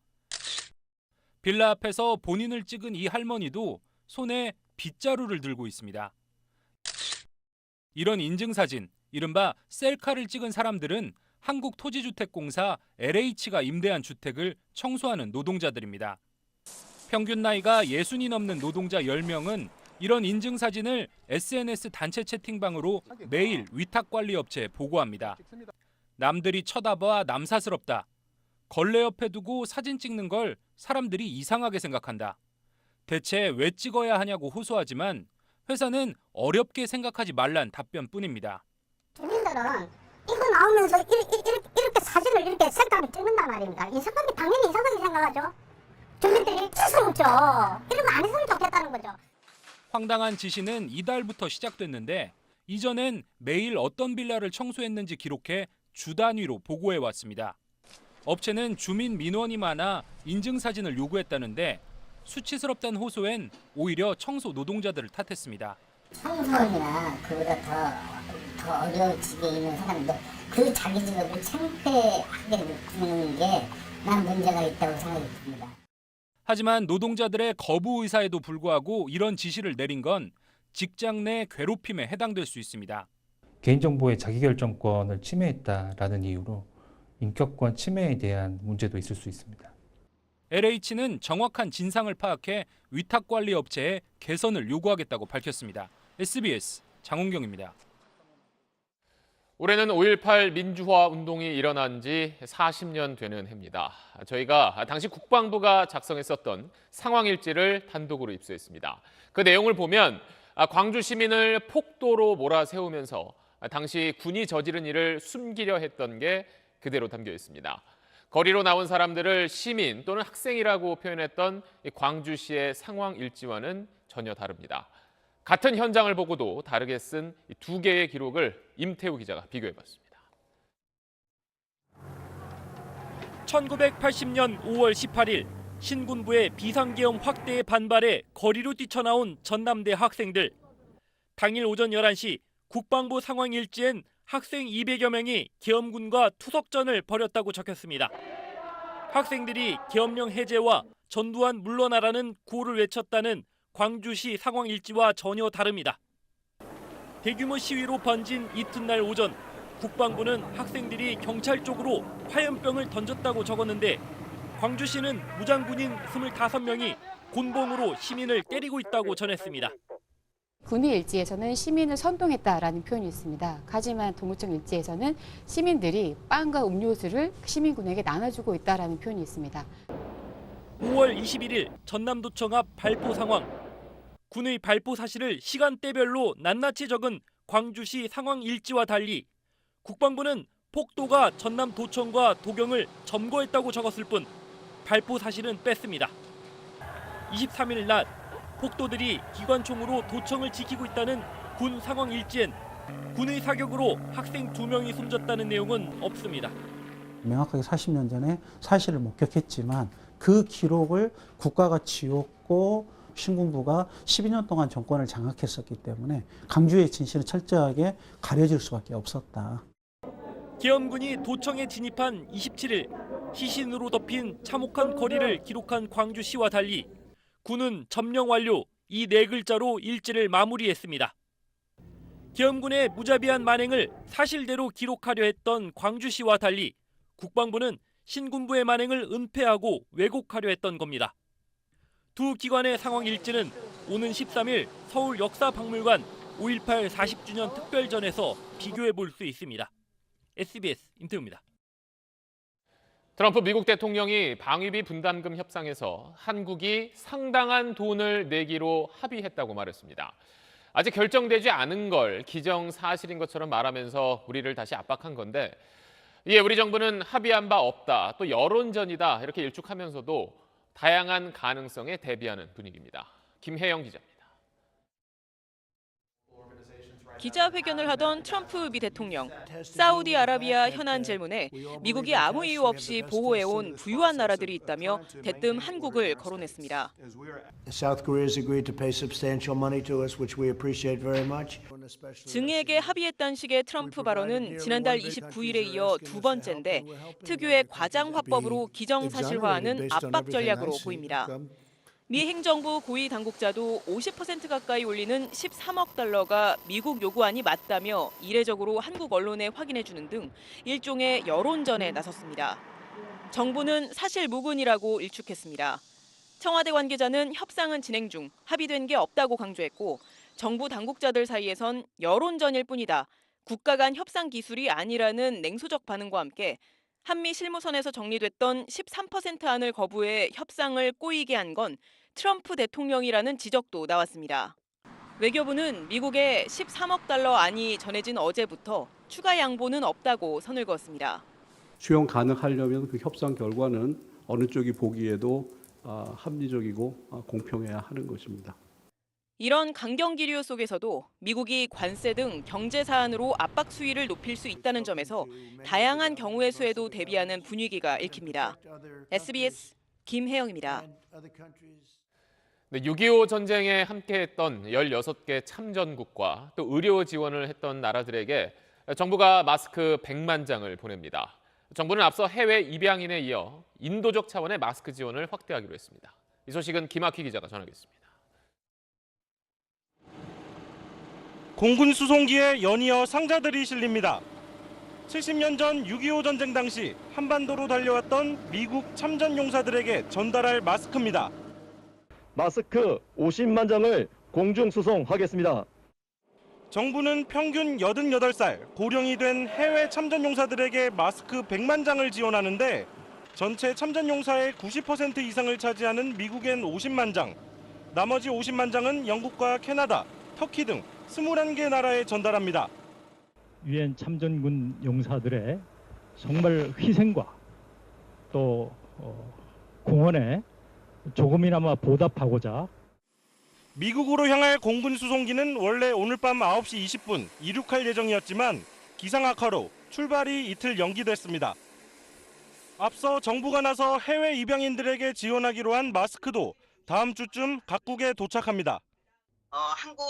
빌라 앞에서 본인을 찍은 이 할머니도 손에 빗자루를 들고 있습니다. 이런 인증사진, 이른바 셀카를 찍은 사람들은 한국토지주택공사 LH가 임대한 주택을 청소하는 노동자들입니다. 평균 나이가 60이 넘는 노동자 10명은 이런 인증사진을 SNS 단체 채팅방으로 매일 위탁관리업체에 보고합니다. 남들이 쳐다봐 남사스럽다. 걸레 옆에 두고 사진 찍는 걸 사람들이 이상하게 생각한다. 대체 왜 찍어야 하냐고 호소하지만 회사는 어렵게 생각하지 말란 답변뿐입니다. 주민들은 이거 나오면서 이렇게 사진을 이렇게 셀카를 찍는단 말입니다. 이상하게 당연히 이상하게 생각하죠. 주민들이 치스럽죠. 이런 거 안 했으면 좋겠다는 거죠. 황당한 지시는 이달부터 시작됐는데 이전엔 매일 어떤 빌라를 청소했는지 기록해 주 단위로 보고해 왔습니다. 업체는 주민 민원이 많아 인증사진을 요구했다는데 수치스럽다는 호소엔 오히려 청소 노동자들을 탓했습니다. 청소원이나 그보다 더 어려워지게 있는 사람도 그 자기 직업을 창피하게 두는 게 난 문제가 있다고 생각이 듭니다. 하지만 노동자들의 거부 의사에도 불구하고 이런 지시를 내린 건 직장 내 괴롭힘에 해당될 수 있습니다. 개인정보의 자기결정권을 침해했다라는 이유로 인격권 침해에 대한 문제도 있을 수 있습니다. LH는 정확한 진상을 파악해 위탁관리 업체에 개선을 요구하겠다고 밝혔습니다. SBS 장훈경입니다. 올해는 5.18 민주화 운동이 일어난 지 40년 되는 해입니다. 저희가 당시 국방부가 작성했었던 상황일지를 단독으로 입수했습니다. 그 내용을 보면 광주 시민을 폭도로 몰아세우면서 당시 군이 저지른 일을 숨기려 했던 게 그대로 담겨 있습니다. 거리로 나온 사람들을 시민 또는 학생이라고 표현했던 광주시의 상황일지와는 전혀 다릅니다. 같은 현장을 보고도 다르게 쓴 두 개의 기록을 임태우 기자가 비교해봤습니다. 1980년 5월 18일 신군부의 비상계엄 확대에 반발해 거리로 뛰쳐나온 전남대 학생들. 당일 오전 11시 국방부 상황일지엔 학생 200여 명이 계엄군과 투석전을 벌였다고 적혔습니다. 학생들이 계엄령 해제와 전두환 물러나라는 구호를 외쳤다는 광주시 상황일지와 전혀 다릅니다. 대규모 시위로 번진 이튿날 오전, 국방부는 학생들이 경찰 쪽으로 화염병을 던졌다고 적었는데 광주시는 무장군인 25명이 곤봉으로 시민을 때리고 있다고 전했습니다. 군의 일지에서는 시민을 선동했다라는 표현이 있습니다. 하지만 도무청 일지에서는 시민들이 빵과 음료수를 시민군에게 나눠주고 있다라는 표현이 있습니다. 5월 21일 전남도청 앞 발포 상황. 군의 발포 사실을 시간대별로 낱낱이 적은 광주시 상황 일지와 달리 국방부는 폭도가 전남도청과 도경을 점거했다고 적었을 뿐 발포 사실은 뺐습니다. 23일 낮 폭도들이 기관총으로 도청을 지키고 있다는 군 상황 일지엔 군의 사격으로 학생 2명이 숨졌다는 내용은 없습니다. 명확하게 40년 전에 사실을 목격했지만 그 기록을 국가가 지웠고 신군부가 12년 동안 정권을 장악했었기 때문에 강주의 진실은 철저하게 가려질 수밖에 없었다. 계엄군이 도청에 진입한 27일 시신으로 덮인 참혹한 거리를 기록한 광주시와 달리 군은 점령 완료 이 네 글자로 일지를 마무리했습니다. 계엄군의 무자비한 만행을 사실대로 기록하려 했던 광주시와 달리 국방부는 신군부의 만행을 은폐하고 왜곡하려 했던 겁니다. 두 기관의 상황 일지는 오는 13일 서울역사박물관 5.18 40주년 특별전에서 비교해 볼 수 있습니다. SBS 임태우입니다. 트럼프 미국 대통령이 방위비 분담금 협상에서 한국이 상당한 돈을 내기로 합의했다고 말했습니다. 아직 결정되지 않은 걸 기정사실인 것처럼 말하면서 우리를 다시 압박한 건데, 이에 우리 정부는 합의한 바 없다, 또 여론전이다 이렇게 일축하면서도 다양한 가능성에 대비하는 분위기입니다. 김혜영 기자입니다. 기자회견을 하던 트럼프 미 대통령. 사우디아라비아 현안 질문에 미국이 아무 이유 없이 보호해온 부유한 나라들이 있다며 대뜸 한국을 거론했습니다. 증액에 합의했다는 식의 트럼프 발언은 지난달 29일에 이어 두 번째인데 특유의 과장 화법으로 기정사실화하는 압박 전략으로 보입니다. 미 행정부 고위 당국자도 50% 가까이 올리는 13억 달러가 미국 요구안이 맞다며 이례적으로 한국 언론에 확인해주는 등 일종의 여론전에 나섰습니다. 정부는 사실 무근이라고 일축했습니다. 청와대 관계자는 협상은 진행 중 합의된 게 없다고 강조했고, 정부 당국자들 사이에선 여론전일 뿐이다, 국가 간 협상 기술이 아니라는 냉소적 반응과 함께 한미 실무선에서 정리됐던 13% 안을 거부해 협상을 꼬이게 한 건 트럼프 대통령이라는 지적도 나왔습니다. 외교부는 미국의 13억 달러 안이 전해진 어제부터 추가 양보는 없다고 선을 그었습니다. 수용 가능하려면 그 협상 결과는 어느 쪽이 보기에도 합리적이고 공평해야 하는 것입니다. 이런 강경 기류 속에서도 미국이 관세 등 경제 사안으로 압박 수위를 높일 수 있다는 점에서 다양한 경우의 수에도 대비하는 분위기가 읽힙니다. SBS 김혜영입니다. 6.25 전쟁에 함께했던 16개 참전국과 또 의료 지원을 했던 나라들에게 정부가 마스크 100만 장을 보냅니다. 정부는 앞서 해외 입양인에 이어 인도적 차원의 마스크 지원을 확대하기로 했습니다. 이 소식은 김학휘 기자가 전하겠습니다. 공군 수송기에 연이어 상자들이 실립니다. 70년 전 6.25 전쟁 당시 한반도로 달려왔던 미국 참전 용사들에게 전달할 마스크입니다. 마스크 50만 장을 공중 수송하겠습니다. 정부는 평균 88살 고령이 된 해외 참전 용사들에게 마스크 100만 장을 지원하는데 전체 참전 용사의 90% 이상을 차지하는 미국엔 50만 장, 나머지 50만 장은 영국과 캐나다, 터키 등 21개 나라에 전달합니다. 유엔 참전군 용사들의 정말 희생과 또 공헌에 조금이나마 보답하고자 미국으로 향할 공군 수송기는 원래 오늘 밤 9시 20분 이륙할 예정이었지만 기상 악화로 출발이 이틀 연기됐습니다. 앞서 정부가 나서 해외 입양인들에게 지원하기로 한 마스크도 다음 주쯤 각국에 도착합니다. 한국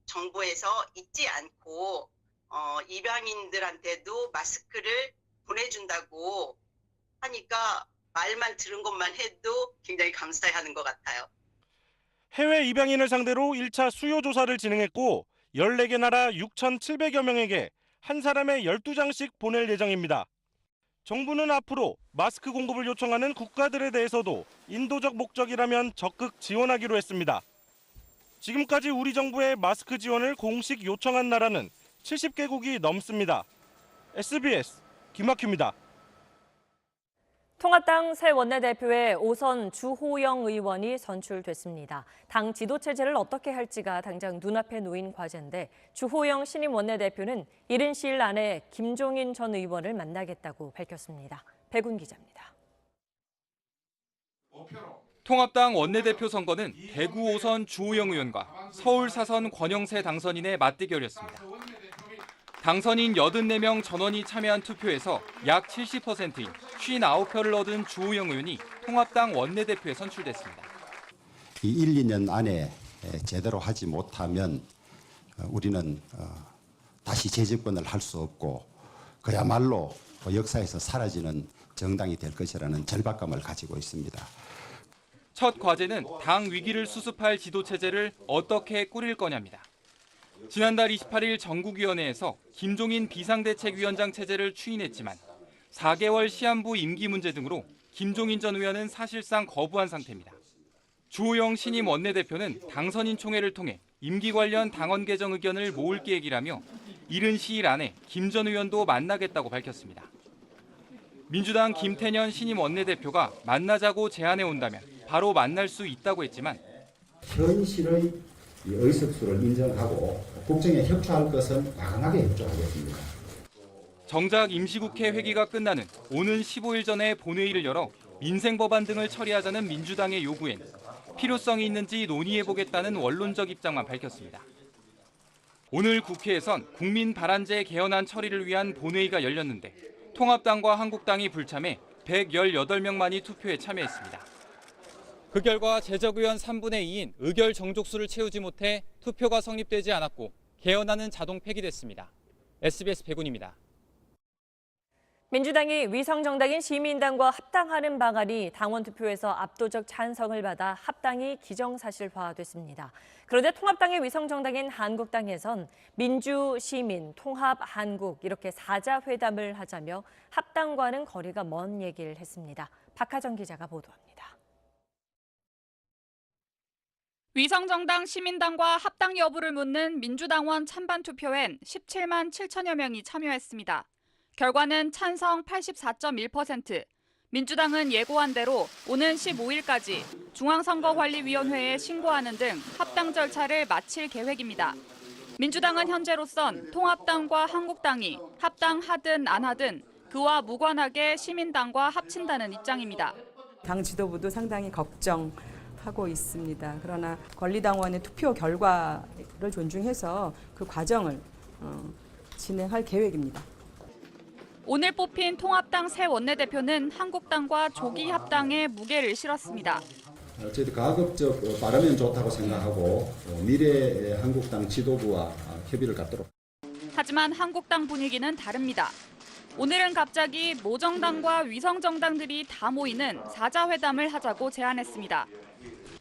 정부에서 잊지 않고 입양인들한테도 마스크를 보내준다고 하니까 말만 들은 것만 해도 굉장히 감사해하는 것 같아요. 해외 입양인을 상대로 1차 수요 조사를 진행했고 14개 나라 6,700여 명에게 한 사람에 12장씩 보낼 예정입니다. 정부는 앞으로 마스크 공급을 요청하는 국가들에 대해서도 인도적 목적이라면 적극 지원하기로 했습니다. 지금까지 우리 정부의 마스크 지원을 공식 요청한 나라는 70개국이 넘습니다. SBS 김학휘입니다. 통합당 새 원내대표에 오선 주호영 의원이 선출됐습니다. 당 지도체제를 어떻게 할지가 당장 눈앞에 놓인 과제인데 주호영 신임 원내대표는 이른 시일 안에 김종인 전 의원을 만나겠다고 밝혔습니다. 백운 기자입니다. 통합당 원내대표 선거는 대구 5선 주호영 의원과 서울 4선 권영세 당선인의 맞대결이었습니다. 당선인 84명 전원이 참여한 투표에서 약 70%인 59표를 얻은 주호영 의원이 통합당 원내대표에 선출됐습니다. 이 1, 2년 안에 제대로 하지 못하면 우리는 다시 재집권을 할 수 없고 그야말로 역사에서 사라지는 정당이 될 것이라는 절박감을 가지고 있습니다. 첫 과제는 당 위기를 수습할 지도체제를 어떻게 꾸릴 거냐입니다. 지난달 28일 전국위원회에서 김종인 비상대책위원장 체제를 추인했지만 4개월 시한부 임기 문제 등으로 김종인 전 의원은 사실상 거부한 상태입니다. 주호영 신임 원내대표는 당선인 총회를 통해 임기 관련 당원 개정 의견을 모을 계획이라며 이른 시일 안에 김 전 의원도 만나겠다고 밝혔습니다. 민주당 김태년 신임 원내대표가 만나자고 제안해 온다면 바로 만날 수 있다고 했지만 현실의 의석수를 인정하고 국정에 협조할 것은 과감하게 협조하겠습니다. 정작 임시국회 회기가 끝나는 오는 15일 전에 본회의를 열어 민생법안 등을 처리하자는 민주당의 요구엔 필요성이 있는지 논의해보겠다는 원론적 입장만 밝혔습니다. 오늘 국회에선 국민발안제 개헌안 처리를 위한 본회의가 열렸는데 통합당과 한국당이 불참해 118명만이 투표에 참여했습니다. 그 결과 제적의원 3분의 2인 의결 정족수를 채우지 못해 투표가 성립되지 않았고 개헌안은 자동 폐기됐습니다. SBS 백운입니다. 민주당이 위성정당인 시민당과 합당하는 방안이 당원 투표에서 압도적 찬성을 받아 합당이 기정사실화됐습니다. 그런데 통합당의 위성정당인 한국당에선 민주, 시민, 통합, 한국 이렇게 사자회담을 하자며 합당과는 거리가 먼 얘기를 했습니다. 박하정 기자가 보도합니다. 위성정당 시민당과 합당 여부를 묻는 민주당원 찬반 투표엔 17만 7천여 명이 참여했습니다. 결과는 찬성 84.1%, 민주당은 예고한 대로 오는 15일까지 중앙선거관리위원회에 신고하는 등 합당 절차를 마칠 계획입니다. 민주당은 현재로선 통합당과 한국당이 합당하든 안 하든 그와 무관하게 시민당과 합친다는 입장입니다. 당 지도부도 상당히 걱정하고 있습니다. 그러나 권리당원의 투표 결과를 존중해서 그 과정을 진행할 계획입니다. 오늘 뽑힌 통합당 새 원내대표는 한국당과 조기 합당에 무게를 실었습니다. 저희도 가급적 빠르면 좋다고 생각하고 미래 한국당 지도부와 협의를 갖도록. 하지만 한국당 분위기는 다릅니다. 오늘은 갑자기 모정당과 위성정당들이 다 모이는 사자회담을 하자고 제안했습니다.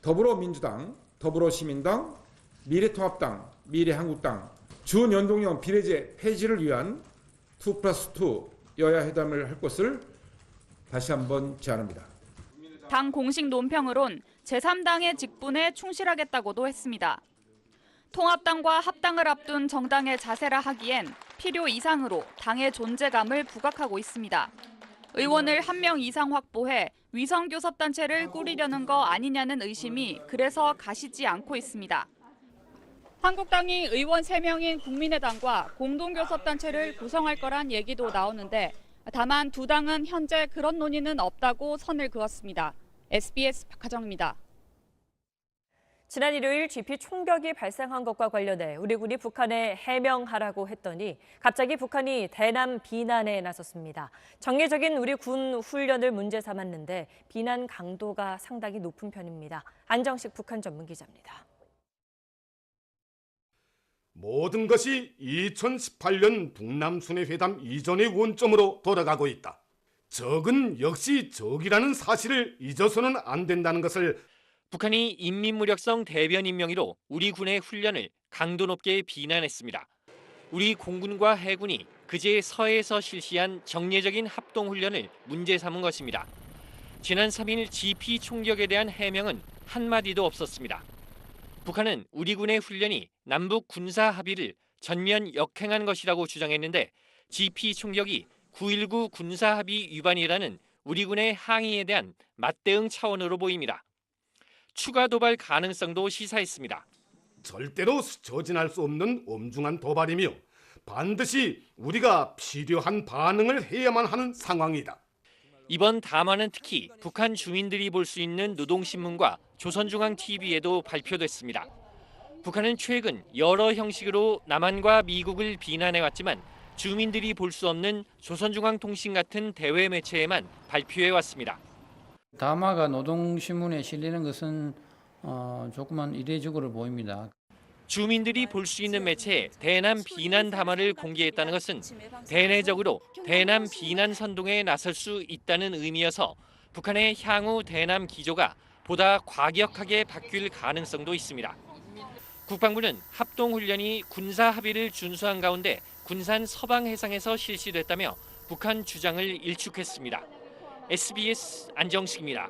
더불어민주당, 더불어시민당, 미래통합당, 미래한국당, 준연동형 비례제 폐지를 위한 2+2 여야 회담을 할 것을 다시 한번 제안합니다. 당 공식 논평으론 제3당의 직분에 충실하겠다고도 했습니다. 통합당과 합당을 앞둔 정당의 자세라 하기엔 필요 이상으로 당의 존재감을 부각하고 있습니다. 의원을 1명 이상 확보해 위성교섭단체를 꾸리려는 거 아니냐는 의심이 그래서 가시지 않고 있습니다. 한국당이 의원 3명인 국민의당과 공동교섭단체를 구성할 거란 얘기도 나오는데 다만 두 당은 현재 그런 논의는 없다고 선을 그었습니다. SBS 박하정입니다. 지난 일요일 GP 총격이 발생한 것과 관련해 우리 군이 북한에 해명하라고 했더니 갑자기 북한이 대남 비난에 나섰습니다. 정례적인 우리 군 훈련을 문제 삼았는데 비난 강도가 상당히 높은 편입니다. 안정식 북한 전문 기자입니다. 모든 것이 2018년 북남순회회담 이전의 원점으로 돌아가고 있다. 적은 역시 적이라는 사실을 잊어서는 안 된다는 것을 북한이 인민무력성 대변인 명의로 우리 군의 훈련을 강도 높게 비난했습니다. 우리 공군과 해군이 그제 서해에서 실시한 정례적인 합동훈련을 문제 삼은 것입니다. 지난 3일 GP 총격에 대한 해명은 한마디도 없었습니다. 북한은 우리 군의 훈련이 남북 군사 합의를 전면 역행한 것이라고 주장했는데 GP 총격이 9.19 군사 합의 위반이라는 우리 군의 항의에 대한 맞대응 차원으로 보입니다. 추가 도발 가능성도 시사했습니다. 절대로 저진할 수 없는 엄중한 도발이며 반드시 우리가 필요한 반응을 해야만 하는 상황이다. 이번 담화는 특히 북한 주민들이 볼 수 있는 노동신문과 조선중앙TV에도 발표됐습니다. 북한은 최근 여러 형식으로 남한과 미국을 비난해왔지만 주민들이 볼 수 없는 조선중앙통신 같은 대외 매체에만 발표해왔습니다. 담화가 노동신문에 실리는 것은 조금만 이례적으로 보입니다. 주민들이 볼 수 있는 매체에 대남 비난 담화를 공개했다는 것은 대내적으로 대남 비난 선동에 나설 수 있다는 의미여서 북한의 향후 대남 기조가 보다 과격하게 바뀔 가능성도 있습니다. 국방부는 합동훈련이 군사 합의를 준수한 가운데 군산 서방 해상에서 실시됐다며 북한 주장을 일축했습니다. SBS 안정식입니다.